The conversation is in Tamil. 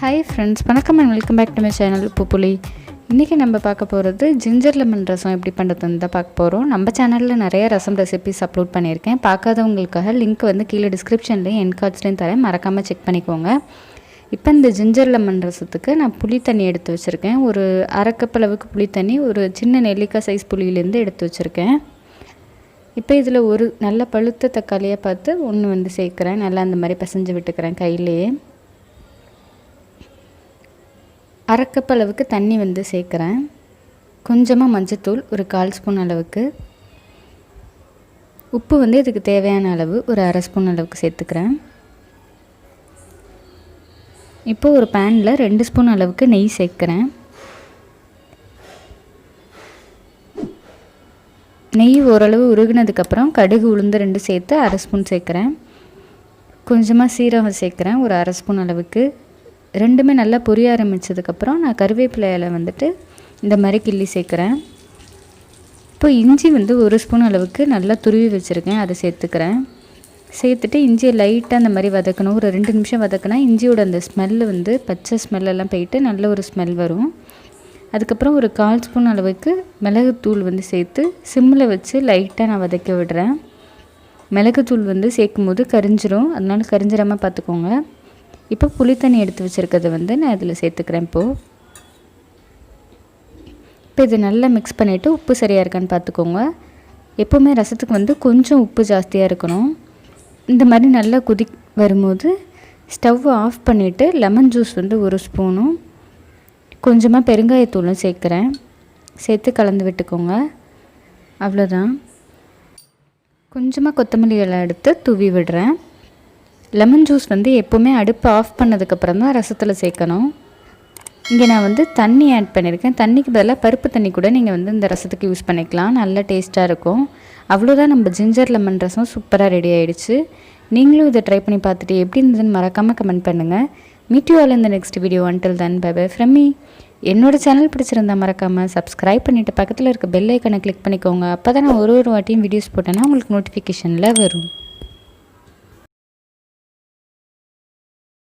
Hi friends, வணக்கம் and welcome back to my channel Puli. இன்றைக்கி நம்ம பார்க்க போகிறது ஜிஞ்சர் லெமன் ரசம் எப்படி பண்ணுறதுன்னு தான் பார்க்க போகிறோம். நம்ம சேனலில் நிறைய ரசம் ரெசிபிஸ் அப்லோட் பண்ணியிருக்கேன். பார்க்காதவங்களுக்காக லிங்க் வந்து கீழே டிஸ்கிரிப்ஷன்லேயும் என் கார்ட்ஸ்லேயும் தரேன், மறக்காமல் செக் பண்ணிக்கோங்க. இப்போ இந்த ஜிஞ்சர் லெமன் ரசத்துக்கு நான் புளி தண்ணி எடுத்து வச்சுருக்கேன். ஒரு அரை கப் அளவுக்கு புளி தண்ணி ஒரு சின்ன நெல்லிக்காய் சைஸ் புளியிலேருந்து எடுத்து வச்சுருக்கேன். இப்போ இதில் ஒரு நல்ல பழுத்த தக்காளியாக பார்த்து ஒன்று வந்து சேர்க்குறேன். நல்லா அந்த மாதிரி பிசைஞ்சு விட்டுக்கிறேன் கையிலேயே. அரை கப் அளவுக்கு தண்ணி வந்து சேர்க்குறேன். கொஞ்சமாக மஞ்சத்தூள் ஒரு 1/4 ஸ்பூன் அளவுக்கு, உப்பு வந்து இதுக்கு தேவையான அளவு ஒரு அரை ஸ்பூன் அளவுக்கு சேர்த்துக்கிறேன். இப்போது ஒரு பேனில் 2 ஸ்பூன் அளவுக்கு நெய் சேர்க்குறேன். நெய் ஓரளவு உருகினதுக்கப்புறம் கடுகு உளுந்து 2 சேர்த்து அரை ஸ்பூன் சேர்க்குறேன். கொஞ்சமாக சீரகம் சேர்க்குறேன் ஒரு அரை ஸ்பூன் அளவுக்கு. ரெண்டுமே நல்லா பொரிய ஆரம்பித்ததுக்கப்புறம் நான் கருவேப்பிலை இலை வந்துட்டு இந்த மாதிரி கிள்ளி சேர்க்குறேன். இப்போ இஞ்சி வந்து ஒரு ஸ்பூன் அளவுக்கு நல்லா துருவி வச்சுருக்கேன், அதை சேர்த்துக்கிறேன். சேர்த்துட்டு இஞ்சியை லைட்டாக அந்த மாதிரி வதக்கணும். ஒரு 2 நிமிஷம் வதக்கினா இஞ்சியோட அந்த ஸ்மெல்லு வந்து பச்சை ஸ்மெல்லெல்லாம் போயிட்டு நல்ல ஒரு ஸ்மெல் வரும். அதுக்கப்புறம் ஒரு 1/4 ஸ்பூன் அளவுக்கு மிளகுத்தூள் வந்து சேர்த்து சிம்மில் வச்சு லைட்டாக நான் வதக்க விடுறேன். மிளகுத்தூள் வந்து சேர்க்கும் போது கரிஞ்சிரும், அதனால கரிஞ்சிடாமல் பார்த்துக்கோங்க. இப்போ புளி தண்ணி எடுத்து வச்சுருக்கிறத வந்து நான் இதில் சேர்த்துக்கிறேன். இப்போ இது நல்லா மிக்ஸ் பண்ணிவிட்டு உப்பு சரியாக இருக்கான்னு பார்த்துக்கோங்க. எப்போவுமே ரசத்துக்கு வந்து கொஞ்சம் உப்பு ஜாஸ்தியாக இருக்கணும். இந்த மாதிரி நல்லா வரும்போது ஸ்டவ் ஆஃப் பண்ணிவிட்டு லெமன் ஜூஸ் வந்து ஒரு ஸ்பூனும் கொஞ்சமாக பெருங்காயத்தூளும் சேர்க்குறேன். சேர்த்து கலந்து விட்டுக்கோங்க. அவ்வளோதான். கொஞ்சமாக கொத்தமல்லி இலை எடுத்து தூவி விடுறேன். லெமன் ஜூஸ் வந்து எப்போவுமே அடுப்பு ஆஃப் பண்ணதுக்கப்புறம் தான் ரசத்தில் சேர்க்கணும். இங்கே நான் வந்து தண்ணி ஆட் பண்ணியிருக்கேன். தண்ணிக்கு பதிலாக பருப்பு தண்ணி கூட நீங்கள் வந்து இந்த ரசத்துக்கு யூஸ் பண்ணிக்கலாம், நல்ல டேஸ்ட்டாக இருக்கும். அவ்வளோதான், நம்ம ஜிஞ்சர் லெமன் ரசம் சூப்பராக ரெடி ஆகிடுச்சு. நீங்களும் இதை ட்ரை பண்ணி பார்த்துட்டு எப்படி இருந்ததுன்னு மறக்காமல் கமெண்ட் பண்ணுங்கள். Meet you all in the next video. Until then bye bye from me. என்னோட சேனல் பிடிச்சிருந்தா மறக்காமல் சப்ஸ்கிரைப் பண்ணிவிட்டு பக்கத்தில் இருக்க பெல் ஐக்கனை கிளிக் பண்ணிக்கோங்க. அப்போ தான் நான் ஒரு வாட்டியும் வீடியோஸ் போட்டேன்னா உங்களுக்கு நோட்டிஃபிகேஷனில் வரும்.